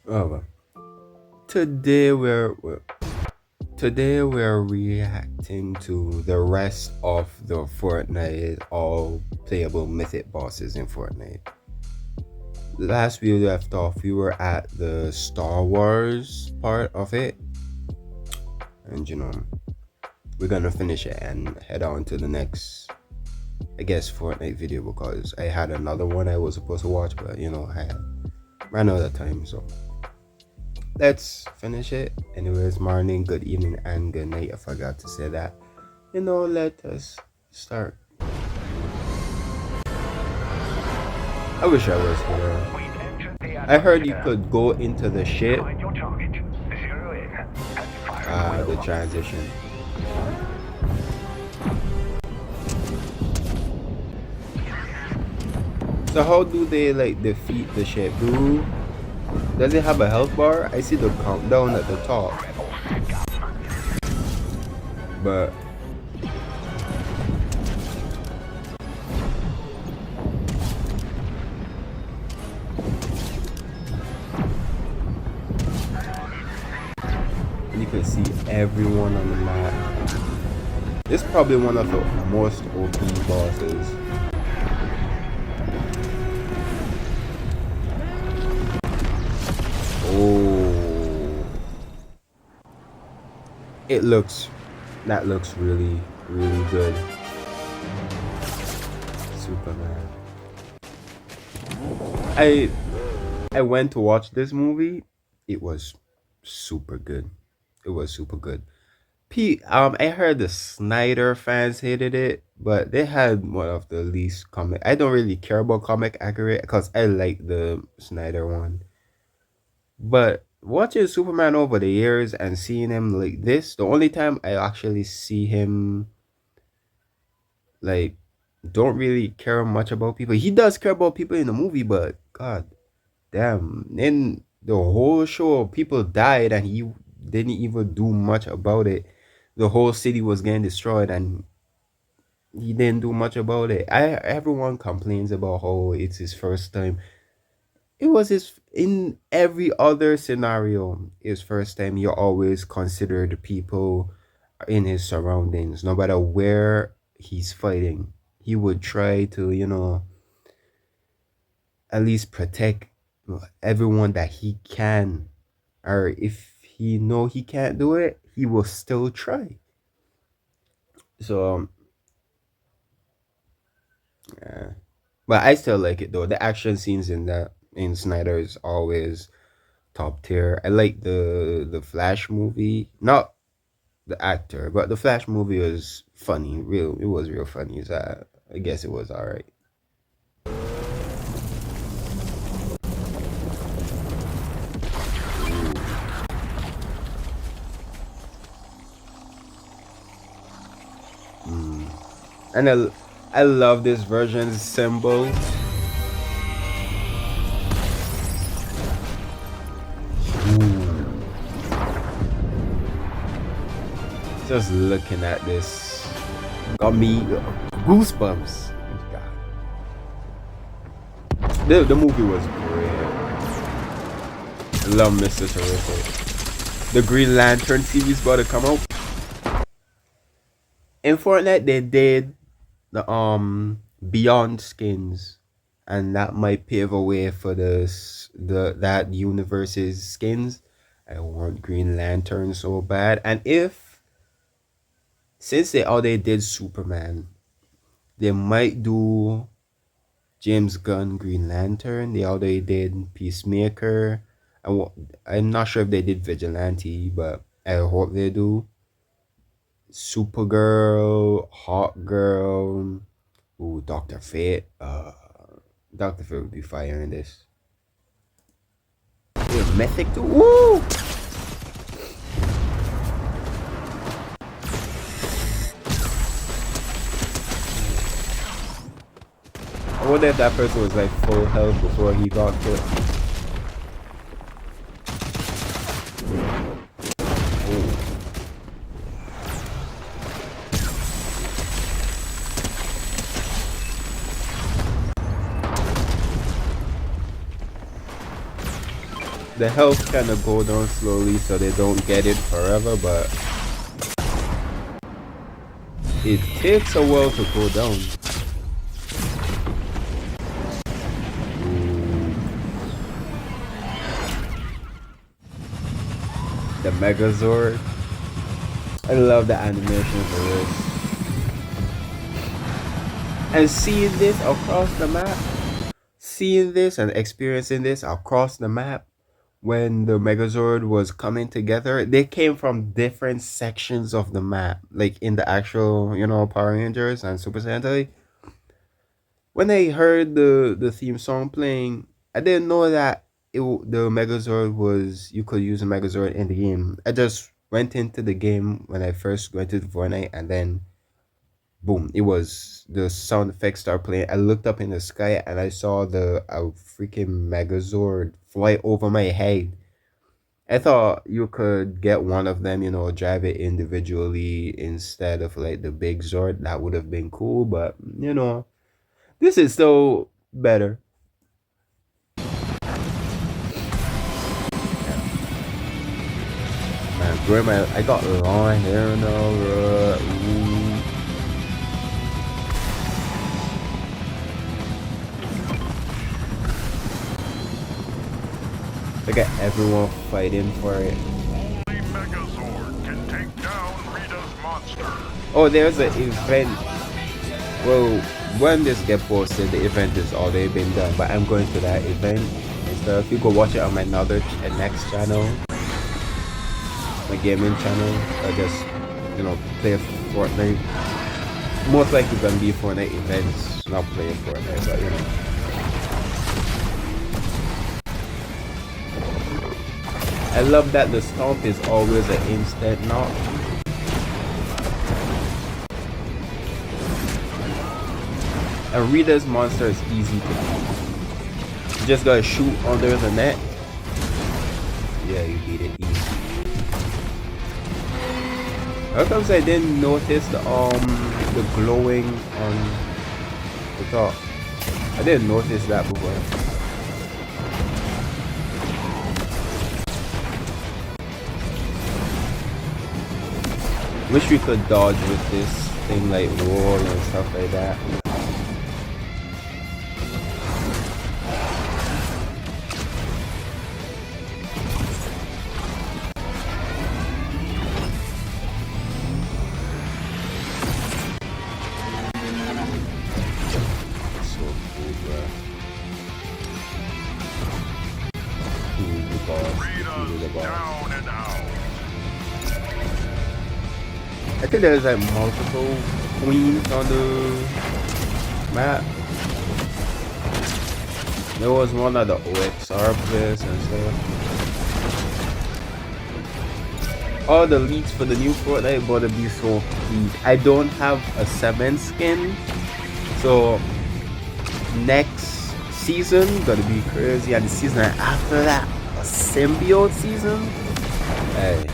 Oh, well. Today we're reacting to the rest of the Fortnite all playable mythic bosses in Fortnite. Last we left off, we were at the Star Wars part of it, and we're gonna finish it and head on to the next, I guess, Fortnite video because I had another one I was supposed to watch, but I had ran out of time, so let's finish it. Anyways, morning, good evening, and good night. I forgot to say that. Let us start. I wish I was here. I heard you could go into the ship. The transition. So how do they like defeat the ship? Does it have a health bar? I see the countdown at the top. But you can see everyone on the map. This is probably one of the most OP bosses. Oh, that looks really, really good. Superman. I went to watch this movie. It was super good. It was super good. I heard the Snyder fans hated it, but they had one of the least comic. I don't really care about comic accurate because I like the Snyder one. But watching Superman over the years and seeing him like this, the only time I actually see him like don't really care much about people. He does care about people in the movie, but god damn, in the whole show people died and he didn't even do much about it. The whole city was getting destroyed and he didn't do much about it. Everyone complains about how it's his first time. It was his in every other scenario. His first time, you always consider the people in his surroundings, no matter where he's fighting. He would try to, at least protect everyone that he can. Or if he know he can't do it, he will still try. So yeah. But I still like it though. The action scenes in Snyder is always top tier. I like the Flash movie. Not the actor, but the Flash movie was funny. It was real funny. So I guess it was alright. And I love this version's symbol. Just looking at this got me goosebumps. The movie was great. I love Mr. Terrific. The Green Lantern series about to come out. In Fortnite they did the Beyond skins, and that might pave a way for that universe's skins. I want Green Lantern so bad. And if since they already did Superman, they might do James Gunn Green Lantern. They already did Peacemaker. I'm not sure if they did Vigilante, but I hope they do. Supergirl, Hawk Girl, ooh, Dr. Fate. Dr. Fate would be fire in this. Yeah, Mythic too. Woo! I wonder if that person was like full health before he got killed. the health kind of go down slowly so they don't get it forever, but it takes a while to go down. Ooh. The Megazord. I love the animation for this. And seeing this across the map, seeing this and experiencing this across the map when the Megazord was coming together, they came from different sections of the map, like in the actual, Power Rangers and Super Sentai. When I heard the theme song playing, I didn't know that the Megazord was you could use a Megazord in the game. I just went into the game when I first went to Fortnite, and then boom, it was the sound effects start playing. I looked up in the sky and I saw the a freaking Megazord fly over my head. I thought you could get one of them, drive it individually instead of like the big Zord. That would have been cool, but this is still better. Man, grandma, I got long hair now, bro. Ooh. Look at everyone fighting for it. Only Megazord can take down Rita's monster. Oh, there's an event. Well, when this get posted, the event has already been done, but I'm going to that event and stuff. You go watch it on my next channel, my gaming channel. I just, play Fortnite. Most likely gonna be Fortnite events, not playing Fortnite, but. I love that the stomp is always an instant knock. And Rita's monster is easy to beat. You just gotta shoot under the net. Yeah, you beat it easy. How comes I didn't notice the glowing on the top? I didn't notice that before. Wish we could dodge with this thing like wall and stuff like that. So cool, bro. Cool, the boss. The boss. Down and out. I think there's like multiple queens on the map. There was one of the OXR players and stuff. All the leaks for the new Fortnite about to be so peak. I don't have a 7 skin, so next season gonna be crazy, and the season after that a symbiote season. Hey.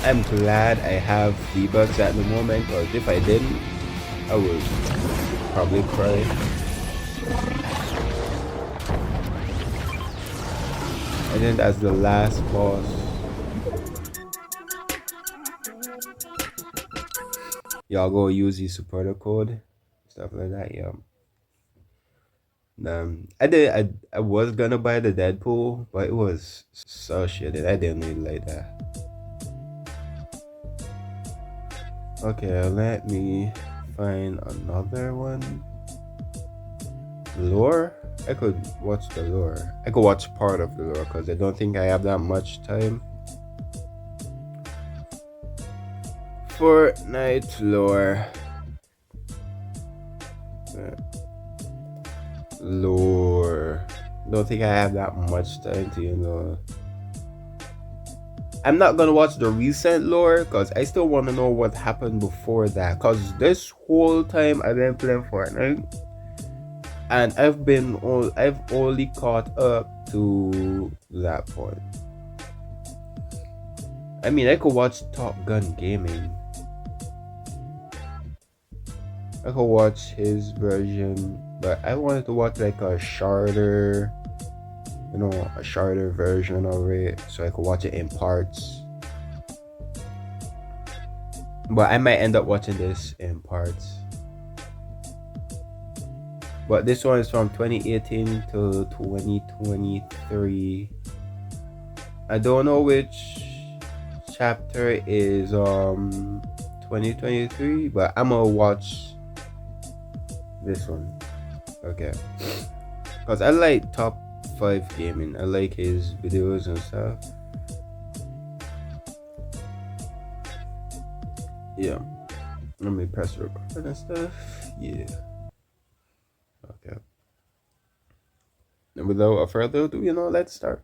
I'm glad I have V-Bucks at the moment, because if I didn't, I would probably cry. And then that's the last boss. Y'all go use the supporter code, stuff like that, yeah. I was gonna buy the Deadpool, but it was so shit. I didn't really like that. Okay, let me find another one. Lore? I could watch the lore. I could watch part of the lore because I don't think I have that much time. Fortnite lore. Lore. Don't think I have that much time to. I'm not gonna watch the recent lore because I still want to know what happened before that. Because this whole time I've been playing Fortnite, and I've only caught up to that point. I mean, I could watch Top Gun Gaming. I could watch his version But I wanted to watch like a shorter, a shorter version of it so I could watch it in parts. But I might end up watching this in parts. But this one is from 2018 to 2023. I don't know which chapter is 2023, but I'm gonna watch this one. Okay. Cause I like top 5 gaming. I like his videos and stuff. Yeah. Let me press record and stuff. Yeah. Okay. And without further ado, let's start.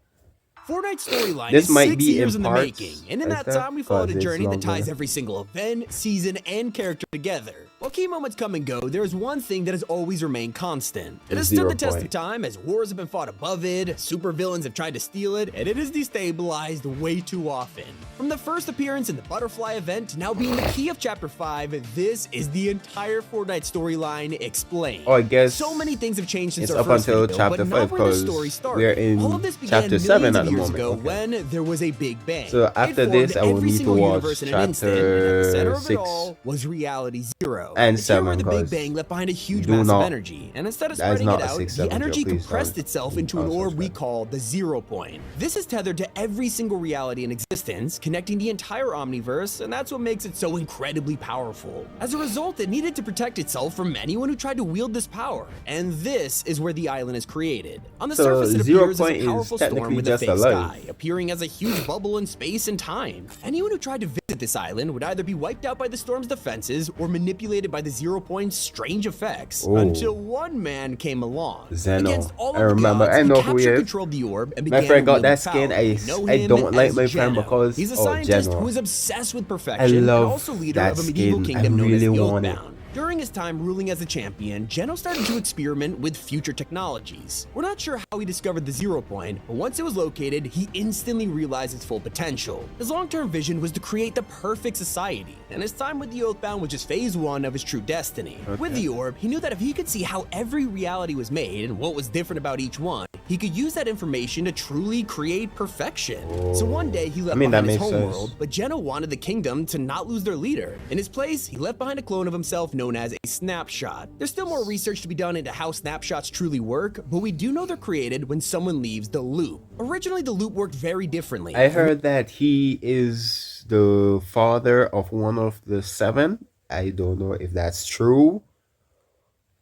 Fortnite's storyline This is might 6 be years in in the parts making, and in and that stuff, time we followed a 'cause it's journey that ties longer. every single event, season, and character together. While key moments come and go, there is one thing that has always remained constant. It has stood the test of time as wars have been fought above it, supervillains have tried to steal it, and it has destabilized way too often. From the first appearance in the Butterfly event to now being the key of Chapter 5, this is the entire Fortnite storyline explained. Oh, I guess so many things have changed since it's our up first until video, chapter but not 5 where the because story started. we're in All of this began chapter 7 millions at of the years moment. ago Okay. when there was a big bang. So after this, I will every need to single watch universe in an instant, and at the center of it 6 all was reality 0. and It's here where 7, the Big cause Bang left behind a huge do mass of not- energy, and instead of that is spreading not it a out, 6, the 7 energy please compressed don't- itself into an don't orb we subscribe. call the 0 point. This is tethered to every single reality in existence, connecting the entire omniverse, and that's what makes it so incredibly powerful. As a result, it needed to protect itself from anyone who tried to wield this power, and this is where the island is created. On the So, surface, it 0 appears as point a is powerful storm technically with a just fake alive. sky, appearing as a huge bubble in space and time. Anyone who tried to visit this island would either be wiped out by the storm's defenses or manipulated by the 0 point's strange effects, Oh. until one man came along. Zeno. Against all of I the remember. gods, I know he who he captured is. control of the orb and My began friend got wielding that skin. power. We know I him don't like as my friend Geno. because He's a oh, scientist Geno. who is obsessed with I perfection and love also leader that of a medieval skin. kingdom I known as really the want it. Oathbound. During his time ruling as a champion, Geno started to experiment with future technologies. We're not sure how he discovered the 0 point, but once it was located, he instantly realized its full potential. His long-term vision was to create the perfect society, and his time with the Oathbound was just phase 1 of his true destiny. With the orb, he knew that if he could see how every reality was made and what was different about each one, he could use that information to truly create perfection. So one day, he left that behind his makes homeworld, sense. but Geno wanted the kingdom to not lose their leader. In his place, he left behind a clone of himself known as a snapshot. There's still more research to be done into how snapshots truly work, but we do know they're created when someone leaves the loop. Originally, the loop worked very differently. I heard that he is the father of one of the 7. I don't know if that's true.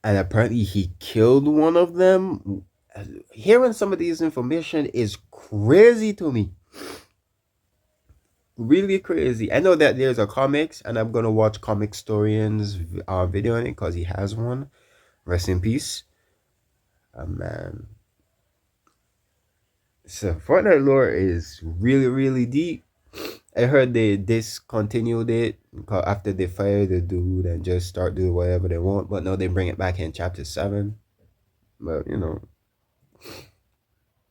And apparently he killed one of them. Hearing some of these information is crazy to me. Really crazy. I know that there's a comics, and I'm gonna watch Comic Historian's video on it because he has one. Rest in peace. Man. So Fortnite lore is really deep. I heard they discontinued it after they fired the dude and just start doing whatever they want, but now they bring it back in chapter 7. But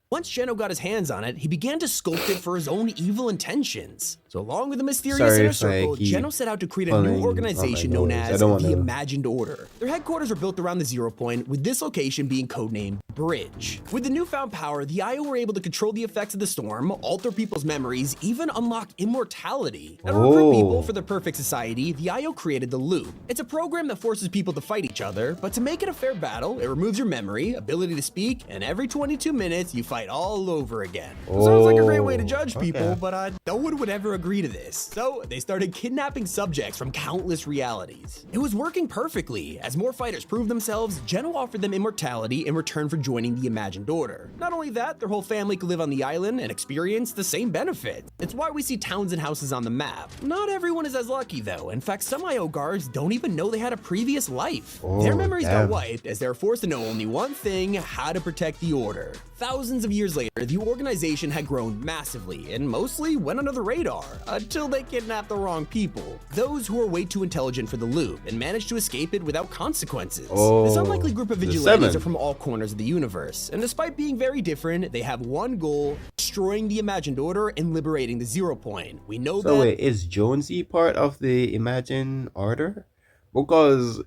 Once Geno got his hands on it, he began to sculpt it for his own evil intentions. So along with the mysterious Sorry inner if I circle, keep Geno set out to create a pulling new on organization my known nose. I as don't the wanna- Imagined Order. Their headquarters were built around the 0 point, with this location being codenamed Bridge. With the newfound power, the IO were able to control the effects of the storm, alter people's memories, even unlock immortality. And to recruit people for the perfect society, the IO created the Loop. It's a program that forces people to fight each other, but to make it a fair battle, it removes your memory, ability to speak, and every 22 minutes, you fight all over again. Sounds like a great way to judge people, but no one would ever agree to this. So they started kidnapping subjects from countless realities. It was working perfectly. As more fighters proved themselves, Geno offered them immortality in return for joining the Imagined Order. Not only that, their whole family could live on the island and experience the same benefits. It's why we see towns and houses on the map. Not everyone is as lucky though. In fact, some IO guards don't even know they had a previous life. Their memories got wiped as they're forced to know only one thing: how to protect the Order. Thousands of years later, the organization had grown massively and mostly went under the radar until they kidnapped the wrong people. Those who were way too intelligent for the Loop and managed to escape it without consequences. This unlikely group of vigilantes are from all corners of the universe, and despite being very different, they have one goal: destroying the Imagined Order and liberating the 0 point. We know that. So wait, is Jonesy part of the Imagined Order? Because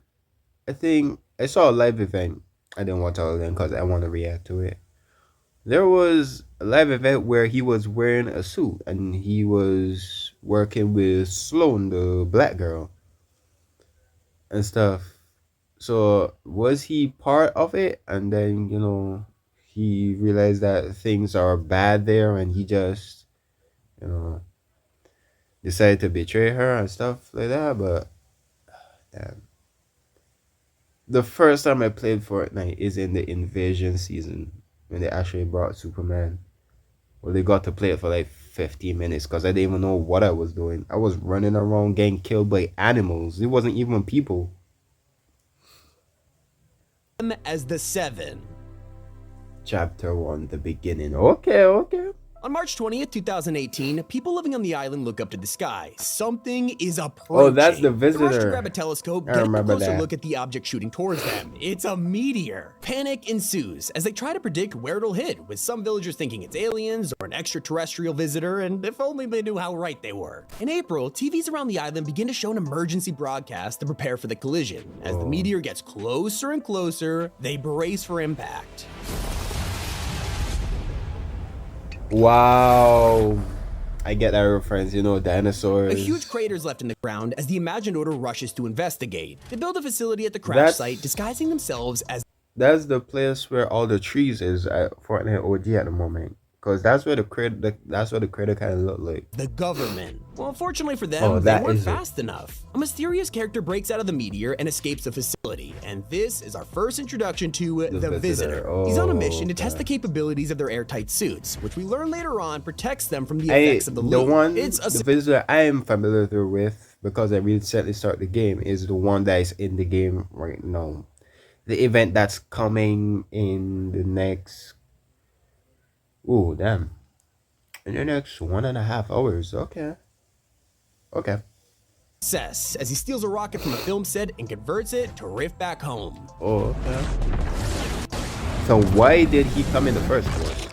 I think I saw a live event I didn't watch all of them because I want to react to it. There was a live event where he was wearing a suit and he was working with Sloane, the black girl, and stuff. So was he part of it? And then he realized that things are bad there, and he just you know decided to betray her and stuff like that. But damn. The first time I played Fortnite is in the invasion season when they actually brought Superman. Well, they got to play it for like 15 minutes because I didn't even know what I was doing. I was running around getting killed by animals. It wasn't even people. As the 7. Chapter 1, the beginning. Okay, okay. On March 20th, 2018, people living on the island look up to the sky. Something is approaching. Oh, that's the They rush to visitor. grab a telescope, I get a remember closer that. look at the object shooting towards them. It's a meteor. Panic ensues as they try to predict where it'll hit, with some villagers thinking it's aliens or an extraterrestrial visitor, and if only they knew how right they were. In April, TVs around the island begin to show an emergency broadcast to prepare for the collision. As the meteor gets closer and closer, they brace for impact. Wow. I get that reference, dinosaurs. A huge crater is left in the ground as the Imagined Order rushes to investigate. They build a facility at the crash That's- site, disguising themselves as That's the place where all the trees is at Fortnite OG at the moment. Cause that's where the crater kind of look like. the government. Well, unfortunately for them, Oh, they that weren't is it. fast enough. A mysterious character breaks out of the meteor and escapes the facility, and this is our first introduction to the Visitor. Visitor. He's on a Oh, mission to test okay. the capabilities of their airtight suits, which we learn later on protects them from the The effects of the loop. one, It's a the visitor I am familiar with because I recently started the game is the one that is in the game right now. The event that's coming in the next. Oh damn! In the next 1.5 hours. Okay. Okay. success as he steals a rocket from a film set and converts it to rift back home. Oh, okay. So why did he come in the first place?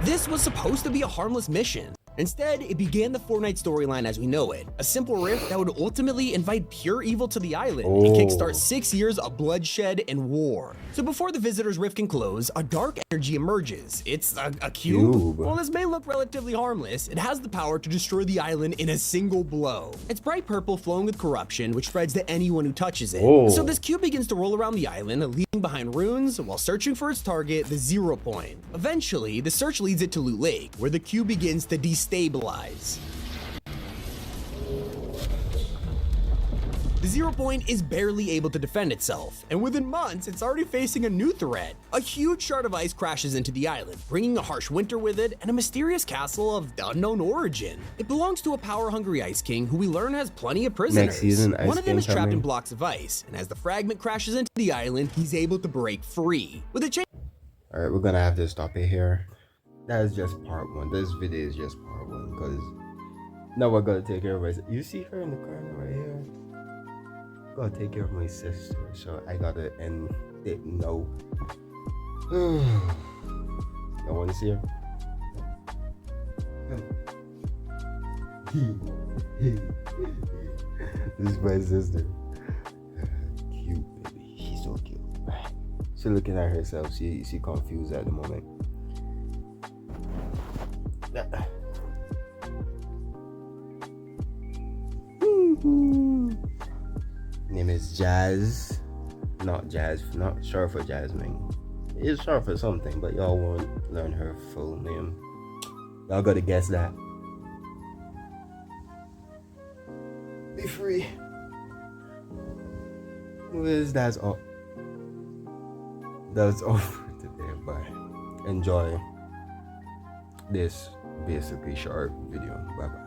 This was supposed to be a harmless mission. Instead, it began the Fortnite storyline as we know it, a simple rift that would ultimately invite pure evil to the island and kickstart 6 years of bloodshed and war. So before the visitor's rift can close, a dark energy emerges. It's a cube? While this may look relatively harmless, it has the power to destroy the island in a single blow. It's bright purple flowing with corruption, which spreads to anyone who touches it. So this cube begins to roll around the island, leaving behind runes while searching for its target, the 0 point. Eventually, the search leads it to Loot Lake, where the cube begins to destabilize. The 0 point is barely able to defend itself, and within months, it's already facing a new threat. A huge shard of ice crashes into the island, bringing a harsh winter with it and a mysterious castle of unknown origin. It belongs to a power-hungry Ice King who we learn has plenty of prisoners. Next season, Ice One of them King is trapped coming. in blocks of ice, and as the fragment crashes into the island, he's able to break free. With a change Alright, we're gonna have to stop it here. That is just part one. This video is just part one because now we're gonna take care of myself. You see her in the corner right here? Gotta take care of my sister, so I gotta end it. No. You wanna see her? This is my sister. Cute baby. She's so cute. She's looking at herself. She confused at the moment. Name is Jazz. Not Jazz, not short for Jasmine. It's short for something, but y'all won't learn her full name. Y'all gotta guess that. Be free. Anyways, that's all. That's all for today. Bye. Enjoy this basically short video. Bye bye.